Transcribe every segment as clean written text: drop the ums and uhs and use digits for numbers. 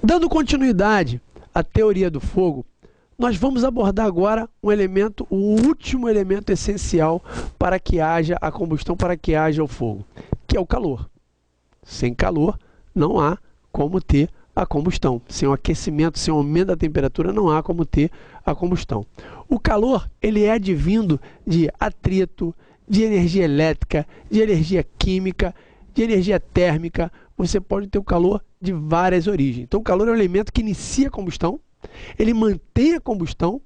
Dando continuidade à teoria do fogo, nós vamos abordar agora um elemento, o último elemento essencial para que haja a combustão, para que haja o fogo, que é o calor. Sem calor não há como ter a combustão. Sem o aquecimento, sem o aumento da temperatura, não há como ter a combustão. O calor, ele é advindo de atrito, de energia elétrica, de energia química, de energia térmica. Você pode ter o calor de várias origens. Então o calor é um elemento que inicia a combustão, ele mantém a combustão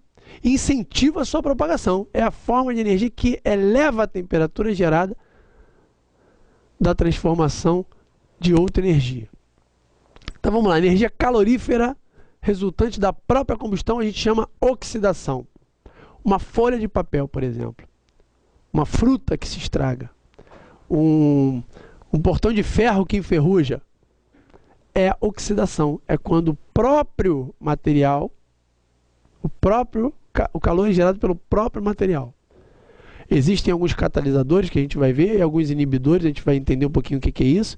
e incentiva a sua propagação. É a forma de energia que eleva a temperatura gerada da transformação de outra energia. Então vamos lá, energia calorífera resultante da própria combustão a gente chama oxidação. Uma folha de papel, por exemplo, uma fruta que se estraga, um portão de ferro que enferruja, é oxidação. É quando o próprio material, o calor é gerado pelo próprio material. Existem alguns catalisadores que a gente vai ver, e alguns inibidores, a gente vai entender um pouquinho o que é isso,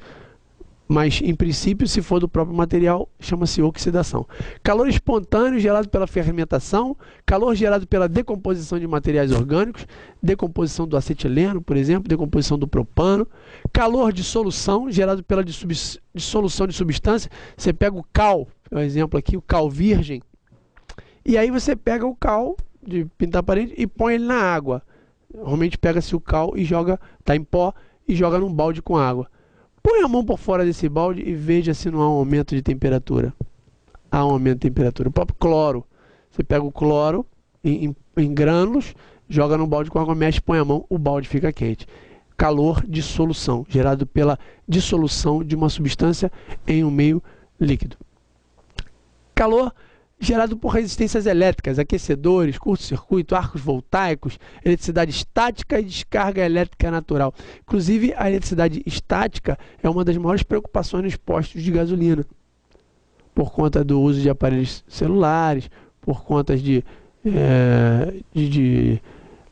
mas em princípio, se for do próprio material, chama-se oxidação. Calor espontâneo gerado pela fermentação, calor gerado pela decomposição de materiais orgânicos, decomposição do acetileno, por exemplo, decomposição do propano, calor de solução gerado pela dissolução de substância. Você pega o cal, por exemplo aqui, o cal virgem, e aí você pega o cal de pintar a parede e põe ele na água. Normalmente pega-se o cal e joga, está em pó, e joga num balde com água. Põe a mão por fora desse balde e veja se não há um aumento de temperatura. Há um aumento de temperatura. O próprio cloro. Você pega o cloro em grânulos, joga no balde com água, mexe, põe a mão, o balde fica quente. Calor de solução, gerado pela dissolução de uma substância em um meio líquido. Calor gerado por resistências elétricas, aquecedores, curto-circuito, arcos voltaicos, eletricidade estática e descarga elétrica natural. Inclusive, a eletricidade estática é uma das maiores preocupações nos postos de gasolina, por conta do uso de aparelhos celulares, por conta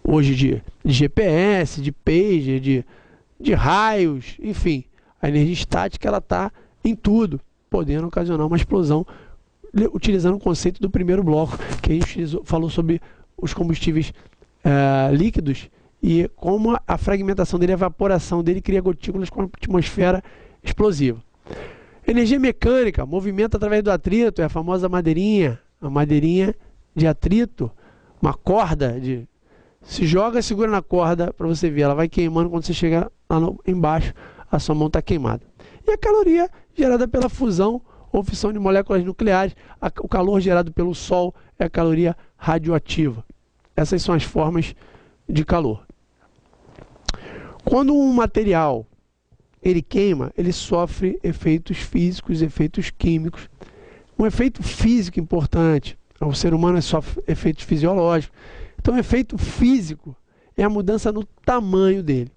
hoje de GPS, de pager, de raios, enfim. A energia estática ela está em tudo, podendo ocasionar uma explosão, utilizando o conceito do primeiro bloco, que a gente falou sobre os combustíveis líquidos e como a fragmentação dele, a evaporação dele cria gotículas com a atmosfera explosiva. Energia mecânica, movimento através do atrito, é a famosa madeirinha, a madeirinha de atrito, uma corda, se joga, segura na corda para você ver, ela vai queimando, quando você chegar lá embaixo, a sua mão está queimada. E a caloria gerada pela fusão ou fissão de moléculas nucleares, o calor gerado pelo Sol é a caloria radioativa. Essas são as formas de calor. Quando um material ele queima, ele sofre efeitos físicos, efeitos químicos. Um efeito físico importante, o ser humano sofre efeitos fisiológicos. Então, o efeito físico é a mudança no tamanho dele.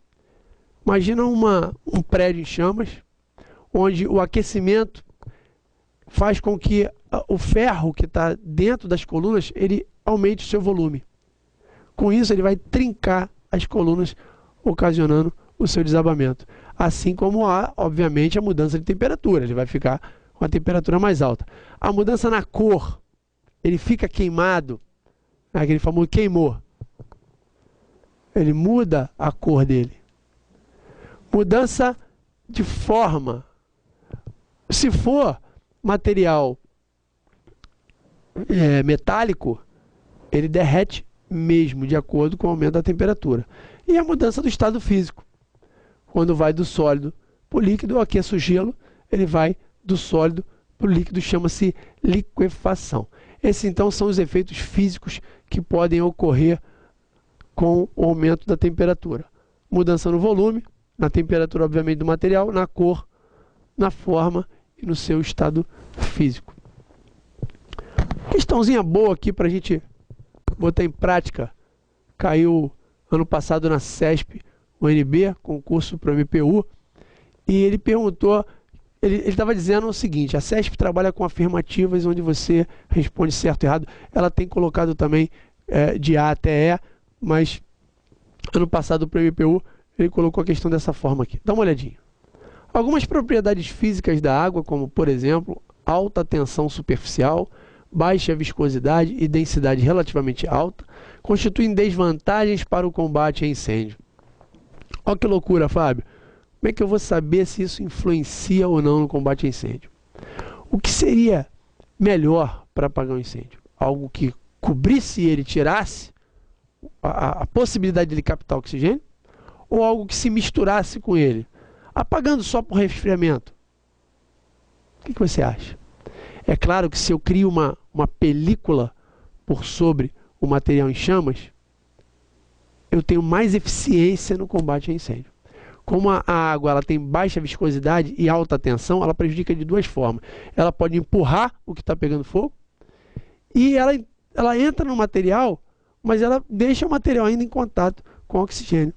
Imagina um prédio em chamas, onde o aquecimento faz com que o ferro que está dentro das colunas, ele aumente o seu volume. Com isso, ele vai trincar as colunas, ocasionando o seu desabamento. Assim como há, obviamente, a mudança de temperatura. Ele vai ficar com a temperatura mais alta. A mudança na cor, ele fica queimado, aquele famoso queimou. Ele muda a cor dele. Mudança de forma. Se for material metálico, ele derrete mesmo de acordo com o aumento da temperatura. E a mudança do estado físico. Quando vai do sólido para o líquido, eu aqueço o gelo, ele vai do sólido para o líquido, chama-se liquefação. Esses então são os efeitos físicos que podem ocorrer com o aumento da temperatura. Mudança no volume, na temperatura obviamente do material, na cor, na forma e no seu estado físico. Questãozinha boa aqui para a gente botar em prática. Caiu ano passado na CESP, o UNB, concurso para o MPU, e ele perguntou, ele estava dizendo o seguinte: a CESP trabalha com afirmativas onde você responde certo e errado. Ela tem colocado também de A até E, mas ano passado para o MPU ele colocou a questão dessa forma aqui. Dá uma olhadinha. Algumas propriedades físicas da água, como por exemplo alta tensão superficial, baixa viscosidade e densidade relativamente alta, constituem desvantagens para o combate a incêndio. Olha que loucura, Fábio. Como é que eu vou saber se isso influencia ou não no combate a incêndio? O que seria melhor para apagar um incêndio? Algo que cobrisse ele, tirasse a possibilidade de ele captar oxigênio? Ou algo que se misturasse com ele? Apagando só por resfriamento? O que você acha? É claro que se eu crio uma película por sobre o material em chamas, eu tenho mais eficiência no combate a incêndio. Como a água ela tem baixa viscosidade e alta tensão, ela prejudica de duas formas. Ela pode empurrar o que está pegando fogo e ela entra no material, mas ela deixa o material ainda em contato com o oxigênio.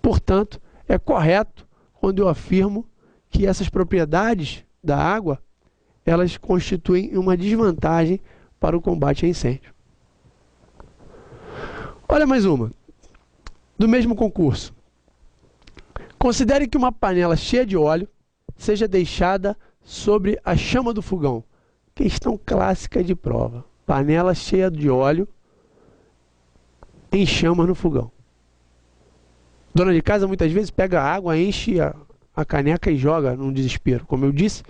Portanto, é correto quando eu afirmo que essas propriedades da água, elas constituem uma desvantagem para o combate a incêndio. Olha mais uma, do mesmo concurso. Considere que uma panela cheia de óleo seja deixada sobre a chama do fogão. Questão clássica de prova. Panela cheia de óleo em chama no fogão. Dona de casa muitas vezes pega a água, enche a caneca e joga num desespero. Como eu disse,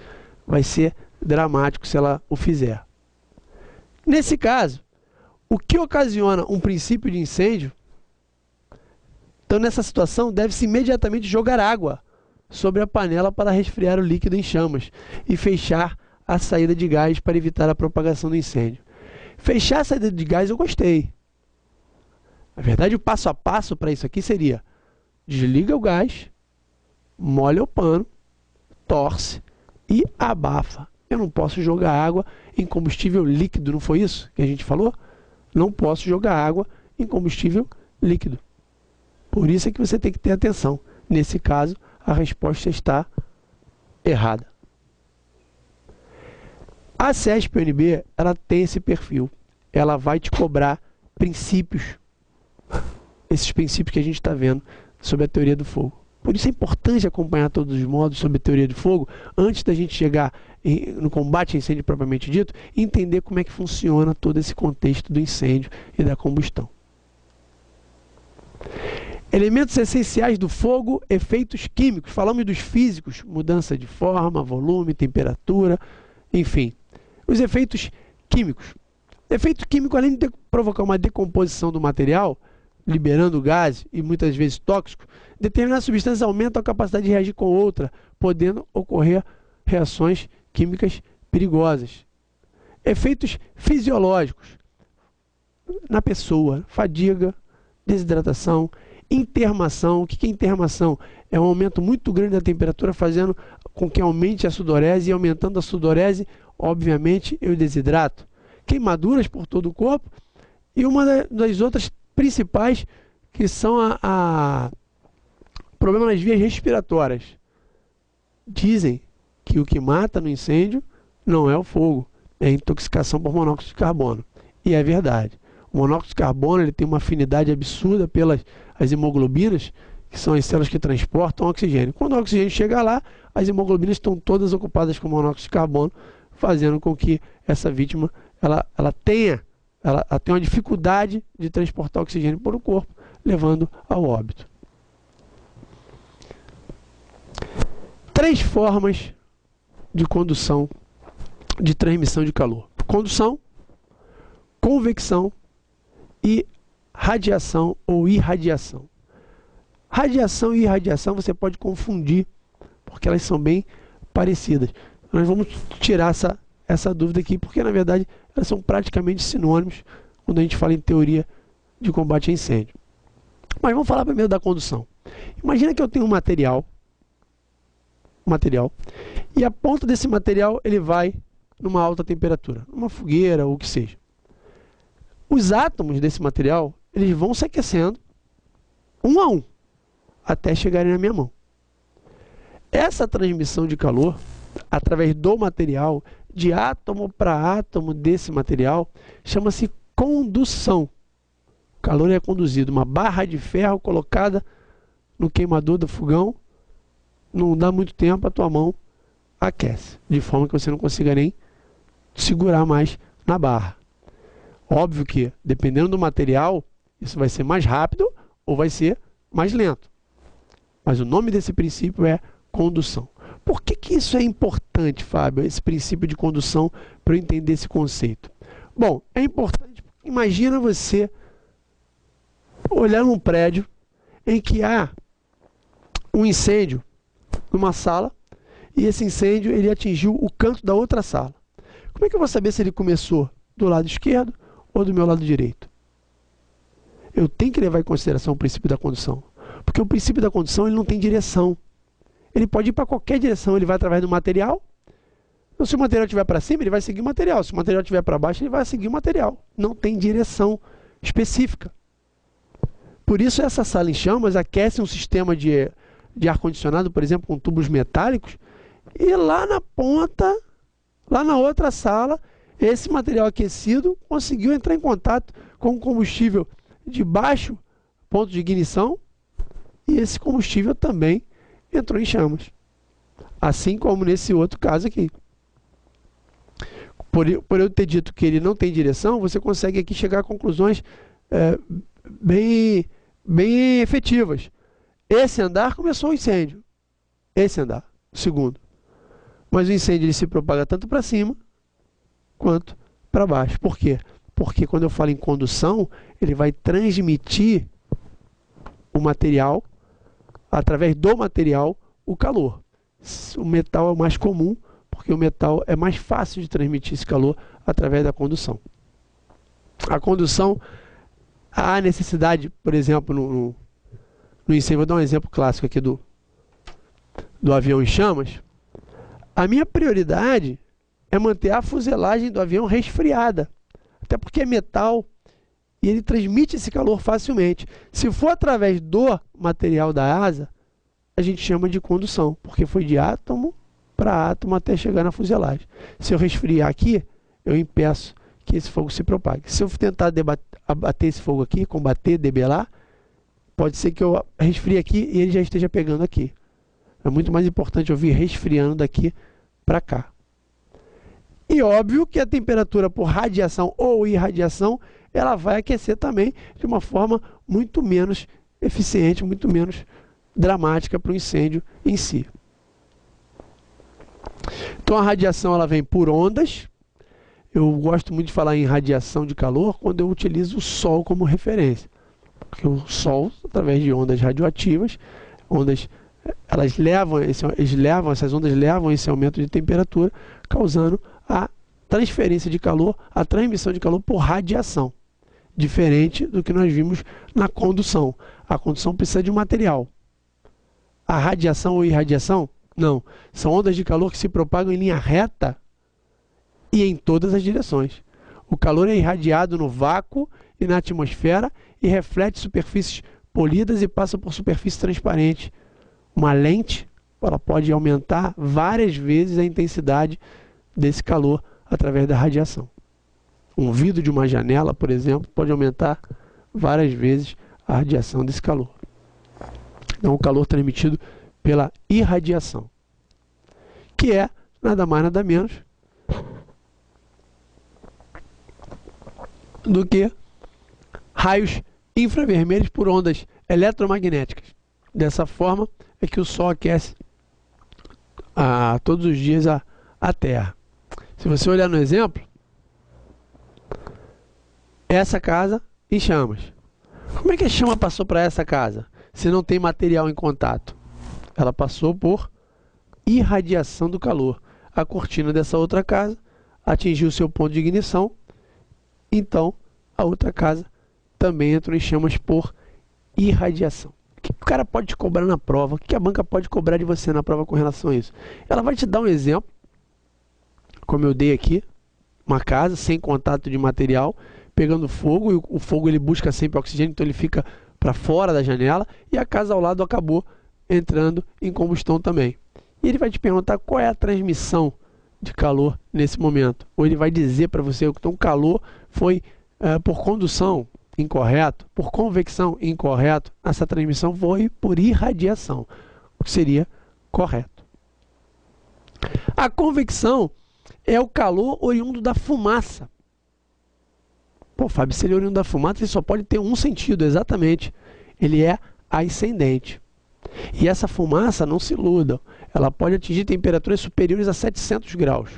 vai ser dramático se ela o fizer. Nesse caso, o que ocasiona um princípio de incêndio? Então, nessa situação, deve-se imediatamente jogar água sobre a panela para resfriar o líquido em chamas e fechar a saída de gás para evitar a propagação do incêndio. Fechar a saída de gás eu gostei. Na verdade, o passo a passo para isso aqui seria: desliga o gás, molha o pano, torce e abafa. Eu não posso jogar água em combustível líquido, não foi isso que a gente falou? Não posso jogar água em combustível líquido. Por isso é que você tem que ter atenção. Nesse caso, a resposta está errada. A CESP-UNB, ela tem esse perfil. Ela vai te cobrar princípios. Esses princípios que a gente está vendo sobre a teoria do fogo. Por isso é importante acompanhar todos os módulos sobre a teoria do fogo, antes da gente chegar no combate a incêndio propriamente dito, e entender como é que funciona todo esse contexto do incêndio e da combustão. Elementos essenciais do fogo, efeitos químicos. Falamos dos físicos, mudança de forma, volume, temperatura, enfim. Os efeitos químicos. Efeito químico, além de provocar uma decomposição do material, liberando gás e muitas vezes tóxico, determinadas substâncias aumentam a capacidade de reagir com outra, podendo ocorrer reações químicas perigosas. Efeitos fisiológicos na pessoa: fadiga, desidratação, intermação. O que é intermação? É um aumento muito grande da temperatura, fazendo com que aumente a sudorese, e aumentando a sudorese, obviamente, eu desidrato. Queimaduras por todo o corpo, e uma das outras principais, que são problema nas vias respiratórias. Dizem que o que mata no incêndio não é o fogo, é a intoxicação por monóxido de carbono. E é verdade. O monóxido de carbono ele tem uma afinidade absurda pelas hemoglobinas, que são as células que transportam oxigênio. Quando o oxigênio chega lá, as hemoglobinas estão todas ocupadas com monóxido de carbono, fazendo com que essa vítima ela tenha uma dificuldade de transportar oxigênio por o corpo, levando ao óbito. 3 formas de condução, de transmissão de calor: condução, convecção e radiação ou irradiação. Radiação e irradiação você pode confundir, porque elas são bem parecidas. Nós vamos tirar essa dúvida aqui, porque na verdade elas são praticamente sinônimos quando a gente fala em teoria de combate a incêndio. Mas vamos falar primeiro da condução. Imagina que eu tenho um material, e a ponta desse material ele vai numa alta temperatura, numa fogueira ou o que seja. Os átomos desse material eles vão se aquecendo um a um até chegarem na minha mão. Essa transmissão de calor através do material, de átomo para átomo desse material, chama-se condução. O calor é conduzido, uma barra de ferro colocada no queimador do fogão, não dá muito tempo, a tua mão aquece, de forma que você não consiga nem segurar mais na barra. Óbvio que, dependendo do material, isso vai ser mais rápido ou vai ser mais lento. Mas o nome desse princípio é condução. Por que isso é importante, Fábio, esse princípio de condução, para eu entender esse conceito? Bom, é importante. Imagina você olhar num prédio em que há um incêndio numa sala e esse incêndio ele atingiu o canto da outra sala. Como é que eu vou saber se ele começou do lado esquerdo ou do meu lado direito? Eu tenho que levar em consideração o princípio da condução, porque o princípio da condução ele não tem direção. Ele pode ir para qualquer direção, ele vai através do material. Então, se o material estiver para cima, ele vai seguir o material. Se o material estiver para baixo, ele vai seguir o material. Não tem direção específica. Por isso, essa sala em chamas aquece um sistema de ar-condicionado, por exemplo, com tubos metálicos, e lá na ponta, lá na outra sala, esse material aquecido conseguiu entrar em contato com o combustível de baixo ponto de ignição, e esse combustível também entrou em chamas. Assim como nesse outro caso aqui. Por eu ter dito que ele não tem direção, você consegue aqui chegar a conclusões bem efetivas. Esse andar começou o incêndio. Esse andar, o segundo. Mas o incêndio ele se propaga tanto para cima quanto para baixo. Por quê? Porque quando eu falo em condução, ele vai transmitir o material, através do material, o calor. O metal é o mais comum, porque o metal é mais fácil de transmitir esse calor através da condução. A condução, há necessidade, por exemplo, no incêndio, vou dar um exemplo clássico aqui do avião em chamas. A minha prioridade é manter a fuselagem do avião resfriada, até porque é metal e ele transmite esse calor facilmente. Se for através do material da asa, a gente chama de condução, porque foi de átomo para átomo até chegar na fuselagem. Se eu resfriar aqui, eu impeço que esse fogo se propague. Se eu tentar abater esse fogo aqui, combater, debelar, pode ser que eu resfrie aqui e ele já esteja pegando aqui. É muito mais importante eu vir resfriando daqui para cá. E óbvio que a temperatura por radiação ou irradiação, ela vai aquecer também de uma forma muito menos eficiente, muito menos dramática para o incêndio em si. Então a radiação ela vem por ondas. Eu gosto muito de falar em radiação de calor quando eu utilizo o Sol como referência. Porque o Sol, através de ondas radioativas, essas ondas levam esse aumento de temperatura, causando a transferência de calor, a transmissão de calor por radiação. Diferente do que nós vimos na condução. A condução precisa de um material. A radiação ou irradiação, não. São ondas de calor que se propagam em linha reta e em todas as direções. O calor é irradiado no vácuo e na atmosfera e reflete superfícies polidas e passa por superfície transparente. Uma lente, ela pode aumentar várias vezes a intensidade desse calor através da radiação. Um vidro de uma janela, por exemplo, pode aumentar várias vezes a radiação desse calor. Então, o calor transmitido pela irradiação, que é nada mais nada menos do que raios infravermelhos por ondas eletromagnéticas. Dessa forma é que o Sol aquece todos os dias a Terra. Se você olhar no exemplo, essa casa em chamas. Como é que a chama passou para essa casa, se não tem material em contato? Ela passou por irradiação do calor. A cortina dessa outra casa atingiu seu ponto de ignição, então a outra casa também entrou em chamas por irradiação. O que o cara pode te cobrar na prova? O que a banca pode cobrar de você na prova com relação a isso? Ela vai te dar um exemplo, como eu dei aqui, uma casa sem contato de material, pegando fogo, e o fogo ele busca sempre oxigênio, então ele fica para fora da janela, e a casa ao lado acabou entrando em combustão também. E ele vai te perguntar qual é a transmissão de calor nesse momento. Ou ele vai dizer para você que o calor foi por condução, incorreto, por convecção, incorreto. Essa transmissão foi por irradiação, o que seria correto. A convecção é o calor oriundo da fumaça. Pô, Fábio, se ele é oriundo da fumaça, ele só pode ter um sentido, exatamente. Ele é ascendente. E essa fumaça, não se iludam, ela pode atingir temperaturas superiores a 700 graus,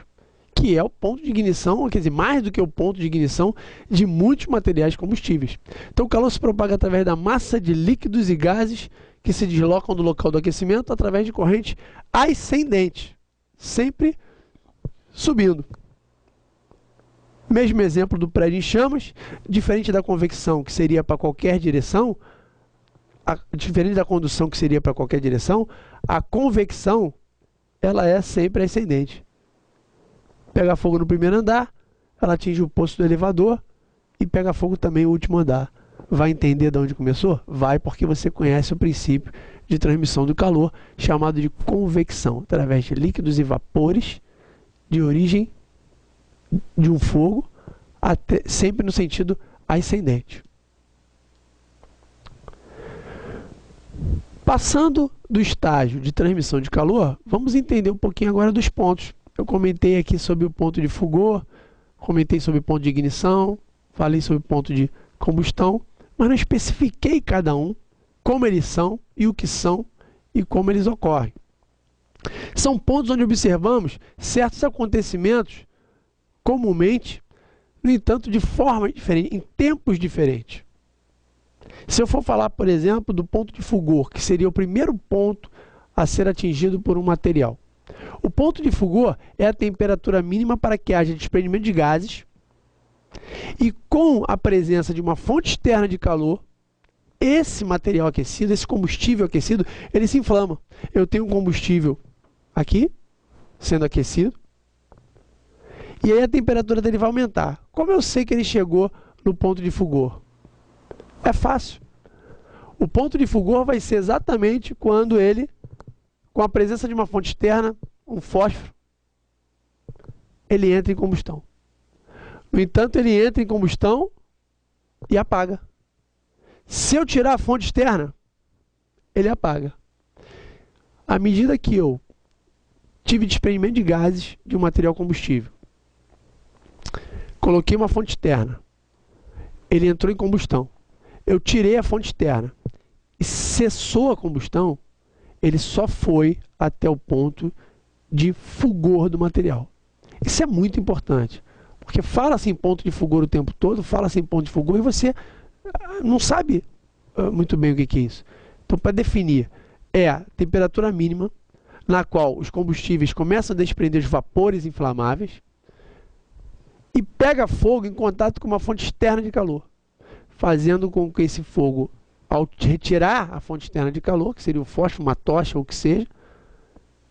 que é o ponto de ignição, quer dizer, mais do que o ponto de ignição de muitos materiais combustíveis. Então o calor se propaga através da massa de líquidos e gases que se deslocam do local do aquecimento através de corrente ascendente, sempre subindo. Mesmo exemplo do prédio em chamas, diferente da convecção, que seria para qualquer direção, diferente da condução, que seria para qualquer direção, a convecção, ela é sempre ascendente. Pega fogo no primeiro andar, ela atinge o posto do elevador e pega fogo também no último andar. Vai entender de onde começou? Vai, porque você conhece o princípio de transmissão do calor, chamado de convecção, através de líquidos e vapores de origem de um fogo, sempre no sentido ascendente. Passando do estágio de transmissão de calor, vamos entender um pouquinho agora dos pontos. Eu comentei aqui sobre o ponto de fulgor, comentei sobre o ponto de ignição, falei sobre o ponto de combustão, mas não especifiquei cada um, como eles são e o que são e como eles ocorrem. São pontos onde observamos certos acontecimentos comumente, no entanto, de forma diferente, em tempos diferentes. Se eu for falar, por exemplo, do ponto de fulgor, que seria o primeiro ponto a ser atingido por um material. O ponto de fulgor é a temperatura mínima para que haja desprendimento de gases e com a presença de uma fonte externa de calor, esse material aquecido, esse combustível aquecido, ele se inflama. Eu tenho um combustível aqui, sendo aquecido, e aí a temperatura dele vai aumentar. Como eu sei que ele chegou no ponto de fulgor? É fácil. O ponto de fulgor vai ser exatamente quando ele, com a presença de uma fonte externa, um fósforo, ele entra em combustão. No entanto, ele entra em combustão e apaga. Se eu tirar a fonte externa, ele apaga. À medida que eu tive desprendimento de gases de um material combustível, coloquei uma fonte externa, ele entrou em combustão, eu tirei a fonte externa e cessou a combustão, ele só foi até o ponto de fulgor do material. Isso é muito importante, porque fala-se em ponto de fulgor o tempo todo, fala-se em ponto de fulgor e você não sabe muito bem o que é isso. Então, para definir, é a temperatura mínima na qual os combustíveis começam a desprender os vapores inflamáveis e pega fogo em contato com uma fonte externa de calor, fazendo com que esse fogo, ao retirar a fonte externa de calor, que seria o fósforo, uma tocha ou o que seja,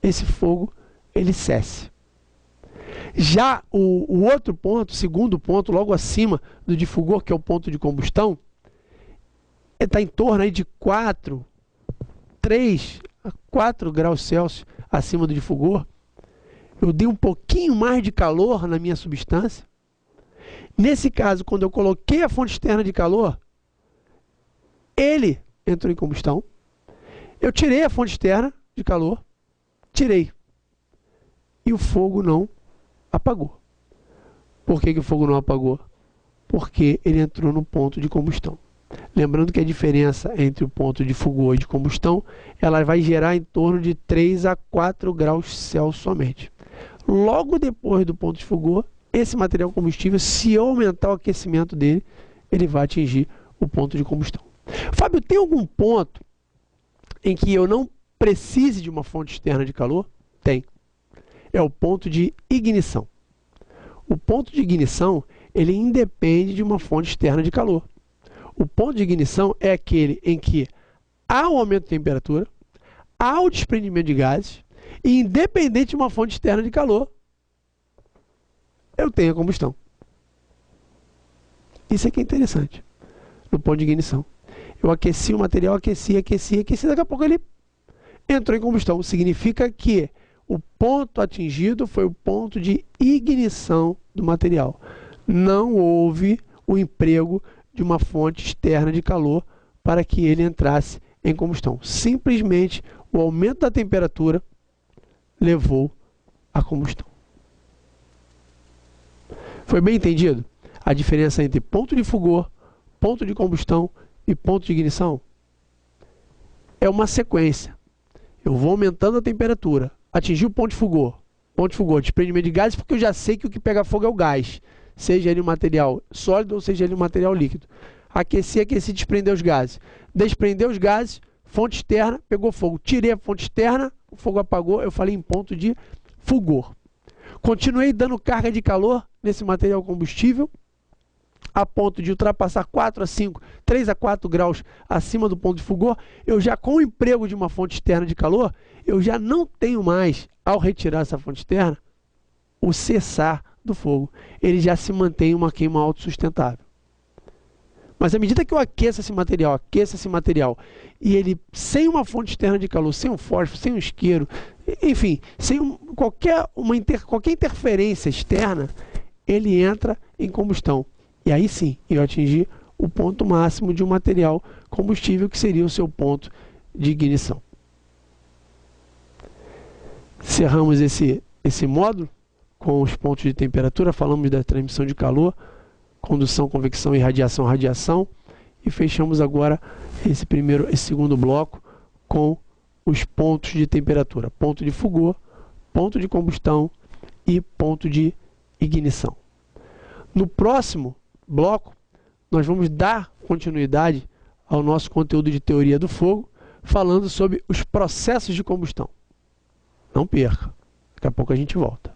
esse fogo ele cesse. Já o outro ponto, o segundo ponto, logo acima do de fulgor, que é o ponto de combustão, está em torno aí de 3 a 4 graus Celsius acima do de fulgor. Eu dei um pouquinho mais de calor na minha substância. Nesse caso, quando eu coloquei a fonte externa de calor, ele entrou em combustão. Eu tirei a fonte externa de calor, tirei. E o fogo não apagou. Por que o fogo não apagou? Porque ele entrou no ponto de combustão. Lembrando que a diferença entre o ponto de fulgor e de combustão, ela vai gerar em torno de 3 a 4 graus Celsius somente. Logo depois do ponto de fulgor, esse material combustível, se eu aumentar o aquecimento dele, ele vai atingir o ponto de combustão. Fábio, tem algum ponto em que eu não precise de uma fonte externa de calor? Tem. É o ponto de ignição. O ponto de ignição, ele independe de uma fonte externa de calor. O ponto de ignição é aquele em que há um aumento de temperatura, há o desprendimento de gases, e independente de uma fonte externa de calor, eu tenho a combustão. Isso aqui é interessante, no ponto de ignição. Eu aqueci o material, aqueci, daqui a pouco ele entrou em combustão. Significa que o ponto atingido foi o ponto de ignição do material. Não houve o emprego de uma fonte externa de calor para que ele entrasse em combustão. Simplesmente o aumento da temperatura levou a combustão. Foi bem entendido a diferença entre ponto de fulgor, ponto de combustão e ponto de ignição? É uma sequência. Eu vou aumentando a temperatura, atingir o ponto de fulgor, desprendimento de gases, porque eu já sei que o que pega fogo é o gás, seja ele um material sólido ou seja ele um material líquido. Aqueci, desprender os gases. Desprender os gases, fonte externa, pegou fogo. Tirei a fonte externa, o fogo apagou, eu falei em ponto de fulgor. Continuei dando carga de calor nesse material combustível, a ponto de ultrapassar 4 a 5, 3 a 4 graus acima do ponto de fulgor. Eu já, com o emprego de uma fonte externa de calor, eu já não tenho mais, ao retirar essa fonte externa, o cessar do fogo. Ele já se mantém uma queima autossustentável. Mas à medida que eu aqueço esse material, e ele, sem uma fonte externa de calor, sem um fósforo, sem um isqueiro, enfim, sem qualquer interferência externa, ele entra em combustão. E aí sim, eu atingi o ponto máximo de um material combustível, que seria o seu ponto de ignição. Encerramos esse módulo com os pontos de temperatura, falamos da transmissão de calor, condução, convecção e radiação, e fechamos agora esse segundo bloco com os pontos de temperatura, ponto de fulgor, ponto de combustão e ponto de ignição. No próximo bloco, nós vamos dar continuidade ao nosso conteúdo de teoria do fogo, falando sobre os processos de combustão. Não perca, daqui a pouco a gente volta.